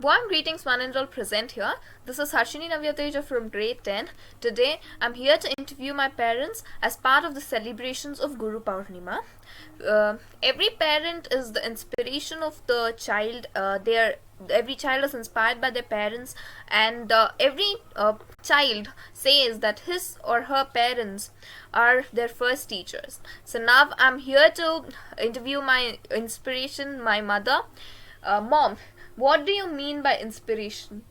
Warm greetings, one and all present here. This is Harshini Navyateja from grade 10. Today, I'm here to interview my parents as part of the celebrations of Guru Purnima. Every parent is the inspiration of the child. Every child is inspired by their parents, and every child says that his or her parents are their first teachers. So now I'm here to interview my inspiration, my mother. Mom, what do you mean by inspiration?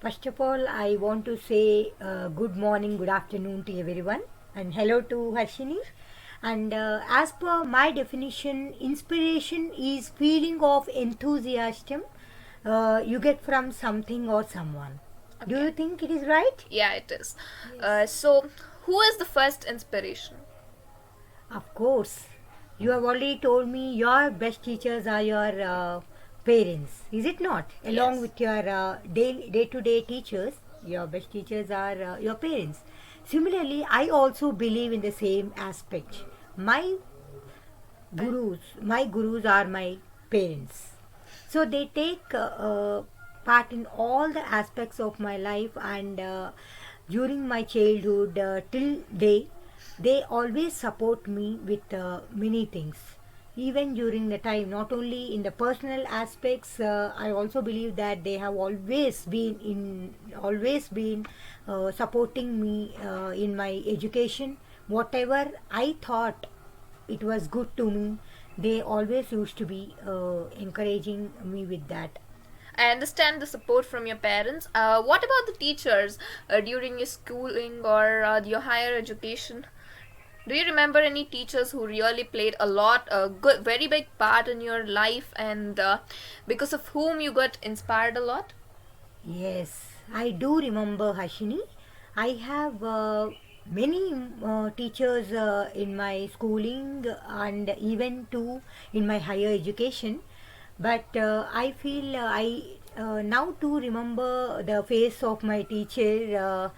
First of all, I want to say good morning, good afternoon to everyone, and hello to Harshini. And as per my definition, inspiration is feeling of enthusiasm you get from something or someone. Do you think it is right? Yeah, it is. So, who is the first inspiration? Of course. You have already told me your best teachers are your parents, is it not? Along Yes. with your day-to-day teachers, your best teachers are your parents. Similarly, I also believe in the same aspect. My gurus are my parents. So they take part in all the aspects of my life, and during my childhood till day, they always support me with many things. Even during the time, not only in the personal aspects, I also believe that they have always been supporting me in my education. Whatever I thought it was good to me, they always used to be encouraging me with that. I understand the support from your parents. What about the teachers during your schooling or your higher education? Do you remember any teachers who really played a good, very big part in your life, and because of whom you got inspired a lot? Yes, I do remember, Hashini. I have many teachers in my schooling and even too in my higher education. But I feel I now to remember the face of my teacher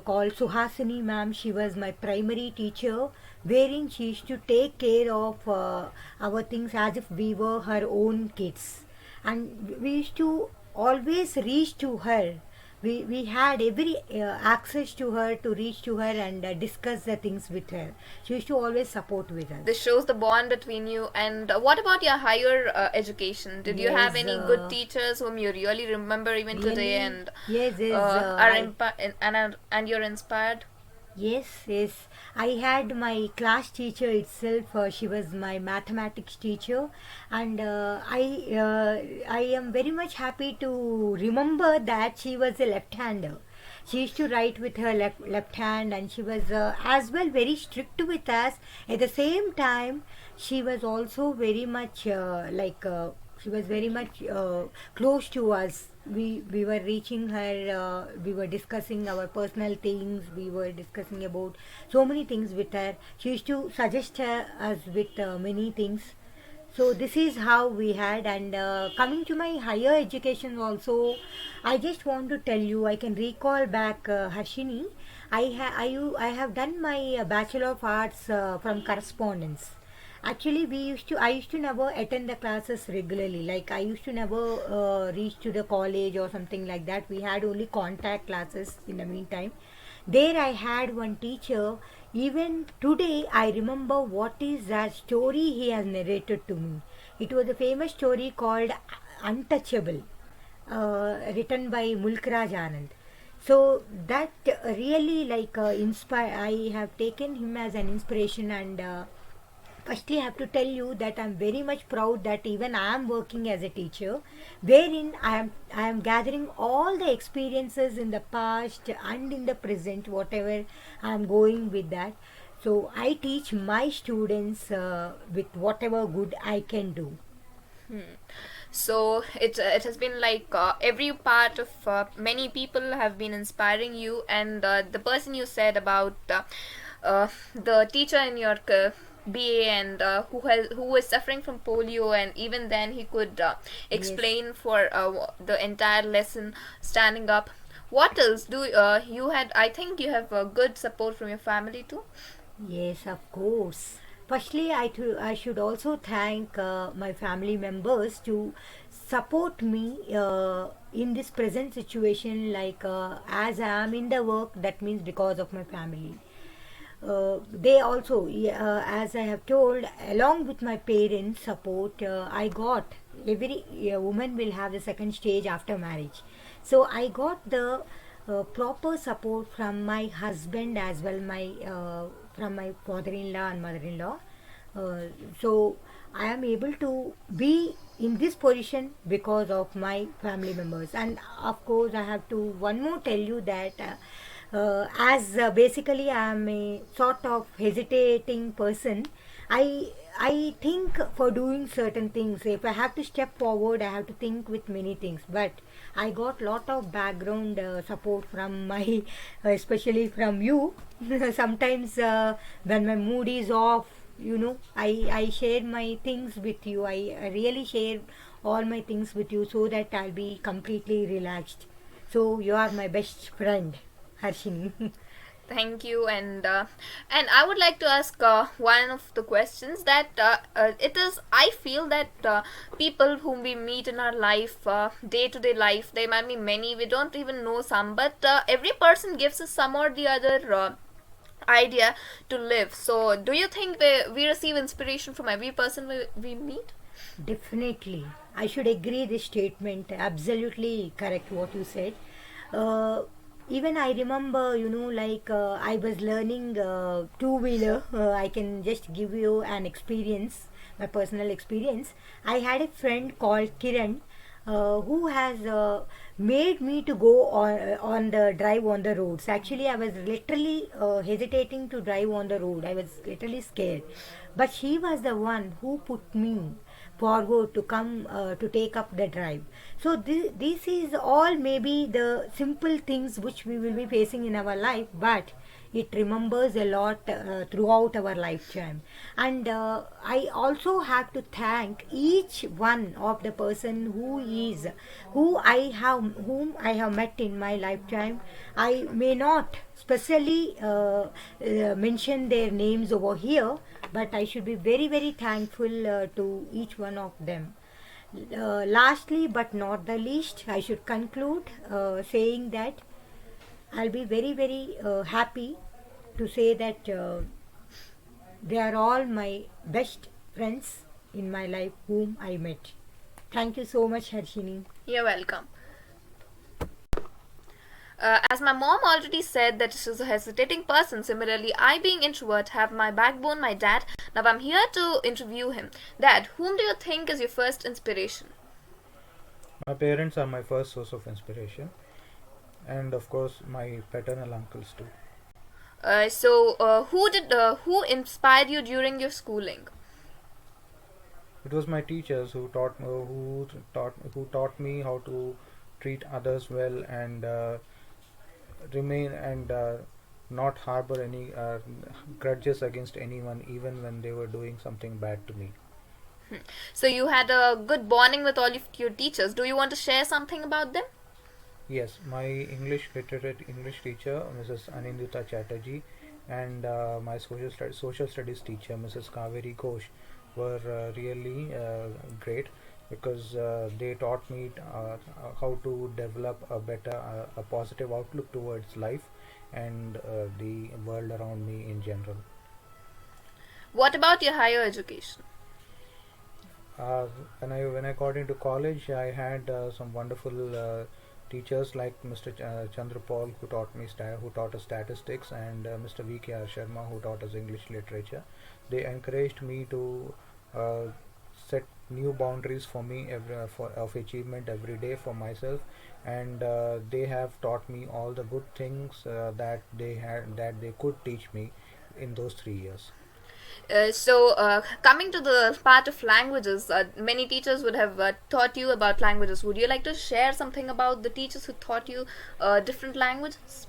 called Suhasini ma'am. She was my primary teacher, wherein she used to take care of our things as if we were her own kids, and we used to always reach to her. We had every access to her to reach to her and discuss the things with her. She used to always support with us. This shows the bond between you. And what about your higher education? Did you have Yes, any good teachers whom you really remember even today, really, and yes, yes, and you're inspired? yes, yes. I had my class teacher itself. She was my mathematics teacher, and I am very much happy to remember that she was a left-hander. She used to write with her left hand, and she was as well very strict with us. At the same time, she was also very much she was very much close to us. We were reaching her. We were discussing our personal things. We were discussing about so many things with her. She used to suggest us with many things. So this is how we had. And coming to my higher education also, I just want to tell you, I can recall back, Harshini. I have done my Bachelor of Arts from correspondence. Actually, I used to never attend the classes regularly. Like, I used to never reach to the college or something like that. We had only contact classes in the meantime. There I had one teacher. Even today, I remember what is that story he has narrated to me. It was a famous story called Untouchable, written by Mulkraj Anand. So that really inspire. I have taken him as an inspiration, and firstly, I have to tell you that I'm very much proud that even I am working as a teacher, wherein I am gathering all the experiences in the past and in the present, whatever I am going with that. So I teach my students with whatever good I can do. So it has been like every part of many people have been inspiring you, and the person you said about the teacher in your BA, and who was suffering from polio, and even then he could Yes. explain for the entire lesson standing up. What else do you had? I think you have good support from your family too. Yes, of course. Firstly, I should also thank my family members to support me in this present situation, like as I am in the work, that means because of my family. They also, as I have told, along with my parents' support, I got every woman will have the second stage after marriage. So I got the proper support from my husband as well, my from my father-in-law and mother-in-law. Uh, so I am able to be in this position because of my family members. And of course, I have to one more tell you that as basically I am a sort of hesitating person. I think for doing certain things, if I have to step forward, I have to think with many things. But I got lot of background support from my, especially from you. Sometimes when my mood is off, I share my things with you. I really share all my things with you so that I'll be completely relaxed. So you are my best friend, Harshini. Thank you, and I would like to ask one of the questions that it is. I feel that people whom we meet in our life, day to day life, there might be many. We don't even know some, but every person gives us some or the other idea to live. So, do you think we receive inspiration from every person we meet? Definitely. I should agree this statement. Absolutely correct what you said. Uh, Even I remember, like I was learning two-wheeler. I can just give you an experience, my personal experience. I had a friend called Kiran who has made me to go on the drive on the roads. Actually, I was literally hesitating to drive on the road. I was literally scared, but she was the one who put me forward to come to take up the drive. So this is all maybe the simple things which we will be facing in our life, but it remembers a lot throughout our lifetime. And I also have to thank each one of the person whom I have met in my lifetime. I may not specially mention their names over here, but I should be very very thankful to each one of them. Lastly but not the least, I should conclude saying that I'll be very very happy to say that they are all my best friends in my life whom I met. Thank you so much, Harshini. You're welcome. As my mom already said that she's a hesitating person, similarly, I being introvert have my backbone, my dad. Now I'm here to interview him. Dad, whom do you think is your first inspiration? My parents are my first source of inspiration, and of course, my paternal uncles too. Who inspired you during your schooling? It was my teachers who taught me how to treat others well and remain and not harbor any grudges against anyone, even when they were doing something bad to me. So you had a good bonding with all of your teachers. Do you want to share something about them? Yes, my English teacher, Mrs. Anindita Chatterjee, and my social studies teacher, Mrs. Kaveri Ghosh, were really great because they taught me how to develop a positive outlook towards life and the world around me in general. What about your higher education? Uh, when I got into college, I had some wonderful teachers like Mr. Chandrapal, who taught us statistics, and Mr. V.K.R. Sharma, who taught us English literature. They encouraged me to uh, set new boundaries for me of achievement every day for myself, and they have taught me all the good things that they could teach me in those 3 years. Coming to the part of languages, many teachers would have taught you about languages. Would you like to share something about the teachers who taught you different languages?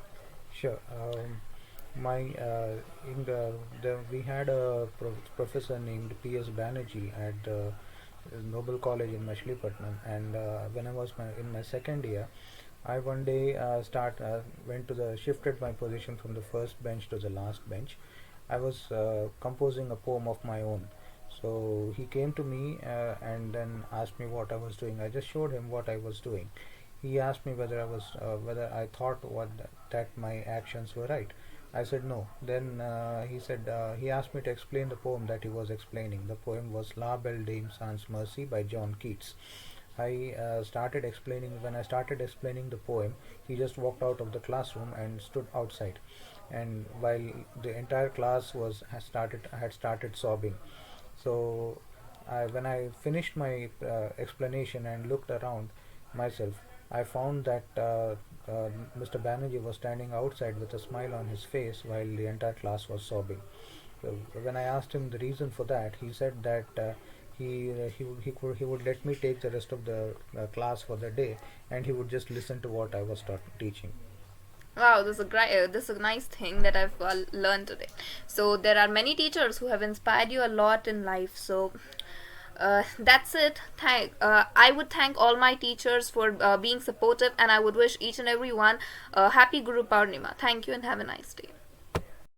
Sure. My in the we had a professor named P.S. Banerjee at Noble College in Machilipatnam, and when I was in my second year, I one day start went to the shifted my position from the first bench to the last bench. I was composing a poem of my own. So he came to me and then asked me what I was doing. I just showed him what I was doing. he asked me whether I thought that my actions were right. I said no. Then he asked me to explain the poem that he was explaining. The poem was La Belle Dame Sans Mercy by John Keats. When I started explaining the poem, he just walked out of the classroom and stood outside. And while the entire class had started sobbing. So when I finished my explanation and looked around myself, I found that Mr. Banerjee was standing outside with a smile on his face while the entire class was sobbing. So when I asked him the reason for that, he said that he would let me take the rest of the class for the day, and he would just listen to what I was teaching. Wow, this is a nice thing that I've learned today. So there are many teachers who have inspired you a lot in life. So that's it. I would thank all my teachers for being supportive, and I would wish each and every one a happy Guru Purnima. Thank you and have a nice day.